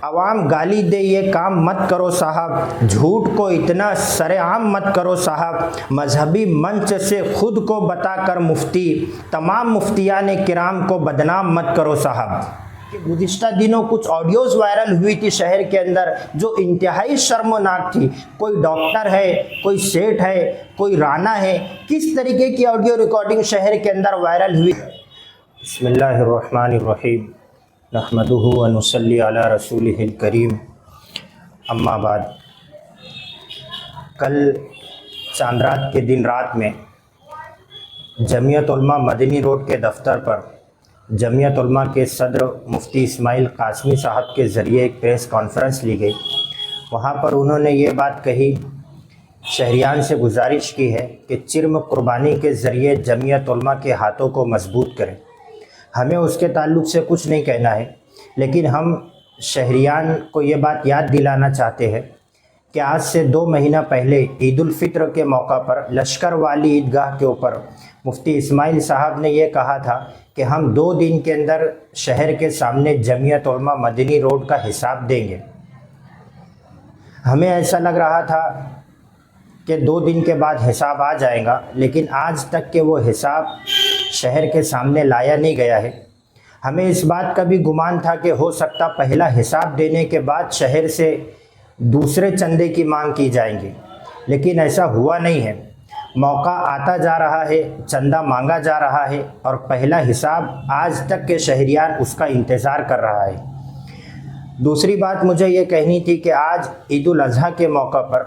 عوام گالی دے یہ کام مت کرو صاحب، جھوٹ کو اتنا سرعام مت کرو صاحب، مذہبی منچ سے خود کو بتا کر مفتی، تمام مفتیان کرام کو بدنام مت کرو صاحب۔ کہ گزشتہ دنوں کچھ آڈیوز وائرل ہوئی تھی شہر کے اندر جو انتہائی شرمناک تھی، کوئی ڈاکٹر ہے، کوئی سیٹھ ہے، کوئی رانا ہے، کس طریقے کی آڈیو ریکارڈنگ شہر کے اندر وائرل ہوئی۔ بسم اللہ الرحمن الرحیم، نحمدہ ونصلی علی رسولہ الکریم، اما بعد۔ کل چاند رات کے دن رات میں جمعیت علماء مدنی روڈ کے دفتر پر جمعیت علماء کے صدر مفتی اسماعیل قاسمی صاحب کے ذریعے ایک پریس کانفرنس لی گئی۔ وہاں پر انہوں نے یہ بات کہی، شہریان سے گزارش کی ہے کہ چرم قربانی کے ذریعے جمعیت علماء کے ہاتھوں کو مضبوط کریں۔ ہمیں اس کے تعلق سے کچھ نہیں کہنا ہے، لیکن ہم شہریان کو یہ بات یاد دلانا چاہتے ہیں کہ آج سے 2 مہینہ پہلے عید الفطر کے موقع پر لشکر والی عیدگاہ کے اوپر مفتی اسماعیل صاحب نے یہ کہا تھا کہ ہم 2 دن کے اندر شہر کے سامنے جمعیت علماء مدنی روڈ کا حساب دیں گے۔ ہمیں ایسا لگ رہا تھا کہ 2 دن کے بعد حساب آ جائے گا، لیکن آج تک کہ وہ حساب شہر کے سامنے لایا نہیں گیا ہے۔ ہمیں اس بات کا بھی گمان تھا کہ ہو سکتا پہلا حساب دینے کے بعد شہر سے دوسرے چندے کی مانگ کی جائیں گی، لیکن ایسا ہوا نہیں ہے۔ موقع آتا جا رہا ہے، چندہ مانگا جا رہا ہے، اور پہلا حساب آج تک کے شہریان اس کا انتظار کر رہا ہے۔ دوسری بات مجھے یہ کہنی تھی کہ آج عید الاضحیٰ کے موقع پر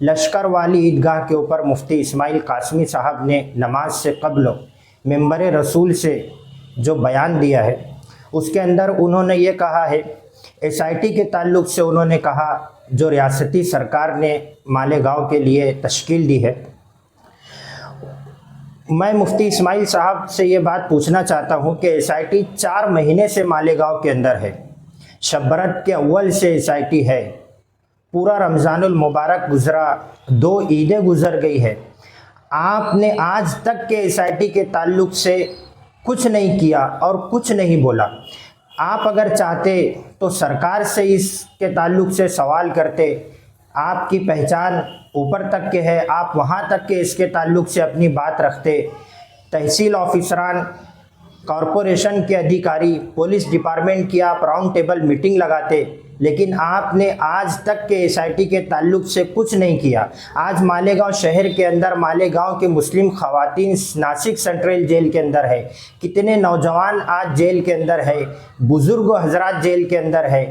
لشکر والی عیدگاہ کے اوپر مفتی اسماعیل قاسمی صاحب نے نماز سے قبل ممبر رسول سے جو بیان دیا ہے، اس کے اندر انہوں نے یہ کہا ہے، ایس آئی ٹی کے تعلق سے انہوں نے کہا جو ریاستی سرکار نے مالیگاؤں کے لیے تشکیل دی ہے۔ میں مفتی اسماعیل صاحب سے یہ بات پوچھنا چاہتا ہوں کہ ایس آئی ٹی 4 مہینے سے مالیگاؤں کے اندر ہے، شب برأت کے اول سے ایس آئی ٹی ہے، پورا رمضان المبارک گزرا، 2 عیدیں گزر گئی ہے، آپ نے آج تک کے ایس آئی ٹی کے تعلق سے کچھ نہیں کیا اور کچھ نہیں بولا۔ آپ اگر چاہتے تو سرکار سے اس کے تعلق سے سوال کرتے، آپ کی پہچان اوپر تک کے ہے، آپ وہاں تک کے اس کے تعلق سے اپنی بات رکھتے، تحصیل آفیسران، کارپوریشن کے ادھیکاری، پولیس ڈپارٹمنٹ کی آپ راؤنڈ ٹیبل میٹنگ لگاتے، لیکن آپ نے آج تک کے ایس آئی ٹی کے تعلق سے کچھ نہیں کیا۔ آج مالیگاؤں شہر کے اندر مالیگاؤں کی مسلم خواتین ناسک سینٹرل جیل کے اندر ہے، کتنے نوجوان آج جیل کے اندر ہے، بزرگ حضرات جیل کے اندر ہے،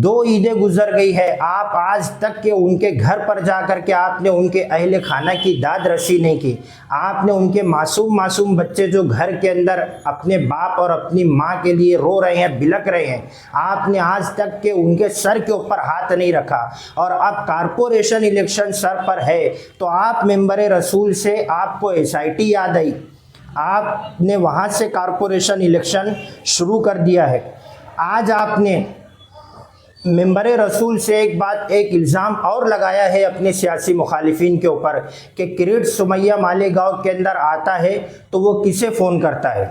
2 عیدیں گزر گئی ہے، آپ آج تک کہ ان کے گھر پر جا کر کے آپ نے ان کے اہل خانہ کی داد رسی نہیں کی۔ آپ نے ان کے معصوم بچے جو گھر کے اندر اپنے باپ اور اپنی ماں کے لیے رو رہے ہیں، بلک رہے ہیں، آپ نے آج تک کہ ان کے سر کے اوپر ہاتھ نہیں رکھا، اور اب کارپوریشن الیکشن سر پر ہے تو آپ ممبر رسول سے آپ کو ایس آئی ٹی یاد آئی، آپ نے وہاں سے کارپوریشن الیکشن شروع کر دیا ہے۔ آج آپ نے ممبر رسول سے ایک الزام اور لگایا ہے اپنے سیاسی مخالفین کے اوپر کہ کریٹ سمیہ مالیگاؤں کے اندر آتا ہے تو وہ کسے فون کرتا ہے۔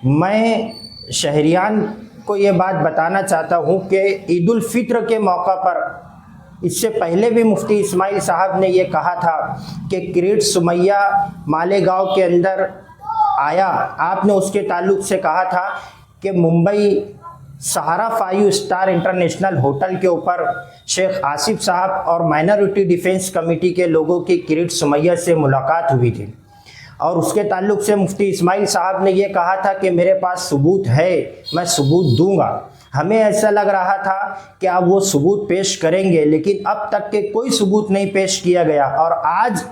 میں شہریان کو یہ بات بتانا چاہتا ہوں کہ عید الفطر کے موقع پر اس سے پہلے بھی مفتی اسماعیل صاحب نے یہ کہا تھا کہ کریٹ سمیہ مالیگاؤں کے اندر آیا، آپ نے اس کے تعلق سے کہا تھا کہ ممبئی سہارا 5 اسٹار انٹرنیشنل ہوٹل کے اوپر شیخ آصف صاحب اور مائنورٹی ڈیفنس کمیٹی کے لوگوں کی کریٹ سمیہ سے ملاقات ہوئی تھی، اور اس کے تعلق سے مفتی اسماعیل صاحب نے یہ کہا تھا کہ میرے پاس ثبوت ہے، میں ثبوت دوں گا۔ ہمیں ایسا لگ رہا تھا کہ آپ وہ ثبوت پیش کریں گے، لیکن اب تک کے کوئی ثبوت نہیں پیش کیا گیا، اور آج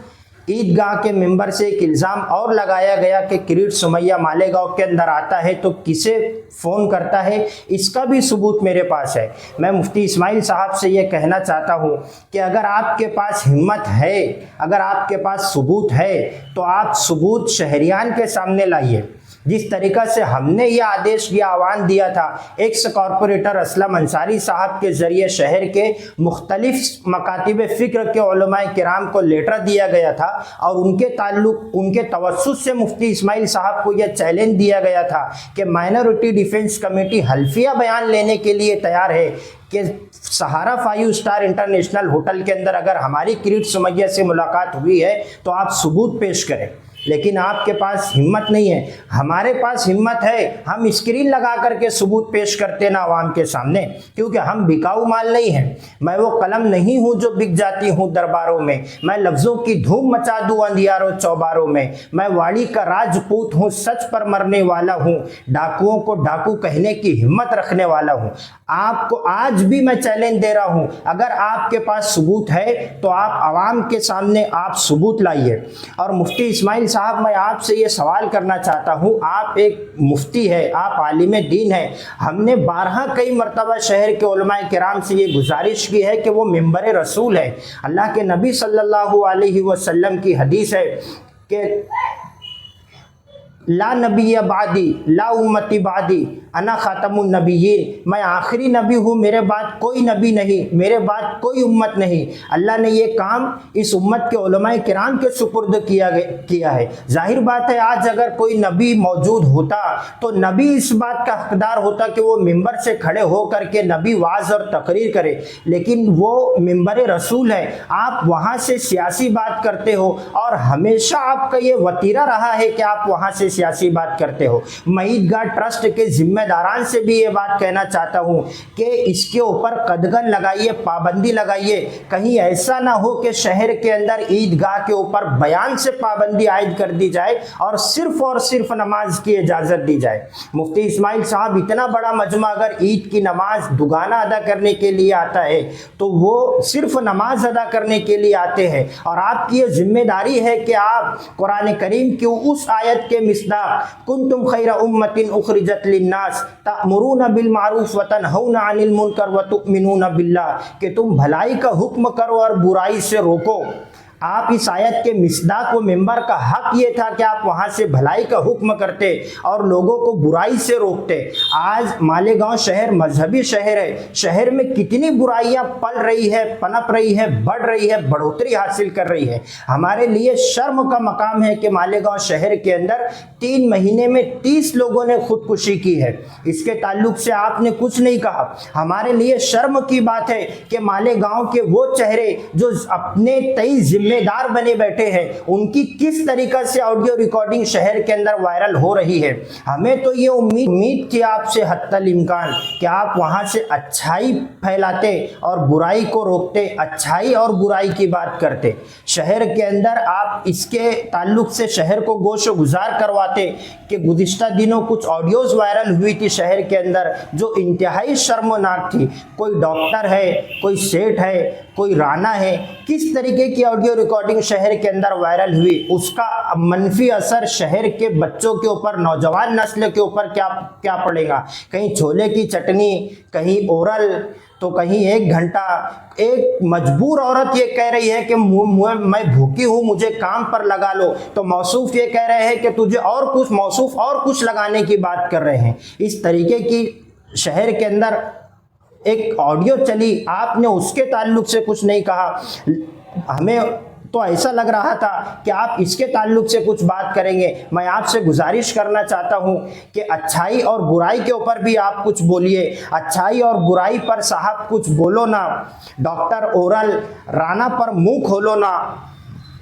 عیدگاہ کے ممبر سے ایک الزام اور لگایا گیا کہ کریٹ سمیہ مالیگاؤں کے اندر آتا ہے تو کسے فون کرتا ہے، اس کا بھی ثبوت میرے پاس ہے۔ میں مفتی اسماعیل صاحب سے یہ کہنا چاہتا ہوں کہ اگر آپ کے پاس ہمت ہے، اگر آپ کے پاس ثبوت ہے تو آپ ثبوت شہریان کے سامنے لائیے۔ जिस तरीका से हमने ये आदेश या आह्वान दिया था एक्स कॉरपोरेटर असलम अंसारी साहब के ज़रिए शहर के मुख्तलिफ मकातिब फ़िक्र के उलमाए किराम को लेटर दिया गया था और उनके तवस्सुस से मुफ्ती इस्माइल साहब को यह चैलेंज दिया गया था कि माइनॉरिटी डिफेंस कमेटी हल्फिया बयान लेने के लिए तैयार है कि सहारा 5 स्टार इंटरनेशनल होटल के अंदर अगर हमारी किरीट सुमैया से मुलाकात हुई है तो आप सबूत पेश करें, लेकिन आपके पास हिम्मत नहीं है। हमारे पास हिम्मत है, हम स्क्रीन लगा करके सबूत पेश करते ना आवाम के सामने, क्योंकि हम बिकाऊ माल नहीं हैं। मैं वो कलम नहीं हूँ जो बिक जाती हूँ दरबारों में, मैं लफ्ज़ों की धूम मचा दूँ अंधियारों चौबारों में। मैं वाड़ी का राजपूत हूँ, सच पर मरने वाला हूँ, डाकुओं को डाकू कहने की हिम्मत रखने वाला हूँ। आपको आज भी मैं चैलेंज दे रहा हूं, अगर आपके पास सबूत है तो आप आवाम के सामने आप सबूत लाइए। और मुफ्ती इस्माइल साहब, मैं आपसे ये सवाल करना चाहता हूं, आप एक मुफ्ती है, आप आलिम दीन है। हमने 12 कई मरतबा शहर के उलमाए किराम से ये गुजारिश की है कि वो मिंबर रसूल है। अल्लाह के नबी सल्लल्लाहु अलैहि वसल्लम की हदीस है कि ला नबी बादी ला उम्मती बादी अना ख़ातमुन नबिय्यीन, मैं आखिरी नबी हूँ, मेरे बाद कोई नबी नहीं, मेरे बाद कोई उम्मत नहीं। अल्लाह ने ये काम इस उम्मत के उलमाए किराम के सुपुर्द किया है। जाहिर बात है, आज अगर कोई नबी मौजूद होता तो नबी इस बात का हकदार होता कि वो मिंबर से खड़े हो करके नबी वाज और तकरीर करे, लेकिन वो मिंबर रसूल है। आप वहाँ से सियासी बात करते हो और हमेशा आपका ये वतीरा रहा है कि आप वहाँ से सियासी बात करते हो। मैं ईदगाह ट्रस्ट के जिम्मेदारान से भी ये बात कहना चाहता हूँ कि इसके ऊपर कदगन लगाइए, पाबंदी लगाइए। कहीं ऐसा ना हो कि शहर के अंदर ईदगाह के ऊपर बयान से पाबंदी आयद कर दी जाए और सिर्फ नमाज की इजाज़त दी जाए। मुफ्ती इस्माइल साहब, इतना बड़ा मजमा अगर ईद की नमाज दुगाना अदा करने के लिए आता है तो वो सिर्फ नमाज अदा करने के लिए आते हैं, और आपकी ये जिम्मेदारी है कि आप कुरान करीम की उस आयत के कुंतुम खैरा उम्मतिन उखरिजत लिन्नास तअमुरूना बिल मारूफ व तनहौना अनिल मुनकर व तुमिनूना बिल्लाह, कि तुम भलाई का हुक्म करो और बुराई से रोको। आप इस आयत के मिसदाक व मेंबर का हक ये था कि आप वहाँ से भलाई का हुक्म करते और लोगों को बुराई से रोकते। आज मालेगांव शहर मजहबी शहर है, शहर में कितनी बुराइयाँ पल रही है, पनप रही है, बढ़ रही है, बढ़ोतरी हासिल कर रही है। हमारे लिए शर्म का मकाम है कि मालेगांव शहर के अंदर 3 महीने में 30 लोगों ने खुदकुशी की है। इसके ताल्लुक से आपने कुछ नहीं कहा। हमारे लिए शर्म की बात है कि मालेगांव के वो चेहरे जो अपने 23 जिम्मेदार बने बैठे हैं, उनकी किस तरीका से ऑडियो रिकॉर्डिंग शहर के अंदर वायरल हो रही है। हमें तो ये उम्मीद थी आपसे हत्तल इम्कान कि आप वहाँ से अच्छाई फैलाते और बुराई को रोकते, अच्छाई और बुराई की बात करते। शहर के अंदर आप इसके ताल्लुक से शहर को गोशो गुजार करवाते कि गुज़िश्ता दिनों कुछ ऑडियोज़ वायरल हुई थी शहर के अंदर जो इंतहाई शर्मनाक थी। कोई डॉक्टर है, कोई सेठ है, कोई राना है, किस तरीके की ऑडियो रिकॉर्डिंग शहर के अंदर वायरल हुई, उसका मनफी असर शहर के बच्चों के ऊपर, नौजवान नस्ल के ऊपर क्या पड़ेगा। कहीं छोले की चटनी, कहीं ओरल, तो कहीं 1 घंटा। एक मजबूर औरत ये कह रही है कि मैं भूखी हूँ, मुझे काम पर लगा लो, तो मौसूफ ये कह रहे हैं कि तुझे और कुछ, मौसूफ और कुछ लगाने की बात कर रहे हैं। इस तरीके की शहर के अंदर एक ऑडियो चली, आपने उसके ताल्लुक से कुछ नहीं कहा। हमें तो ऐसा लग रहा था कि आप इसके ताल्लुक से कुछ बात करेंगे। मैं आपसे गुजारिश करना चाहता हूं कि अच्छाई और बुराई के ऊपर भी आप कुछ बोलिए। अच्छाई और बुराई पर साहब कुछ बोलो ना। डॉक्टर ओरल राना पर मुंह खोलो ना।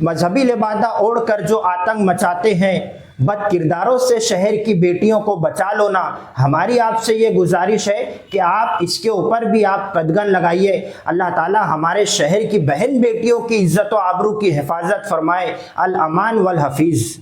मजहबी लिबादा ओढ़ कर जो आतंक मचाते हैं, बद किरदारों से शहर की बेटियों को बचा लो ना। हमारी आपसे ये गुजारिश है कि आप इसके ऊपर भी आप कदगन लगाइए। अल्लाह ताला हमारे शहर की बहन बेटियों की इज्जत व आबरू की हिफाजत फरमाए। अल अमान वल हफीज़।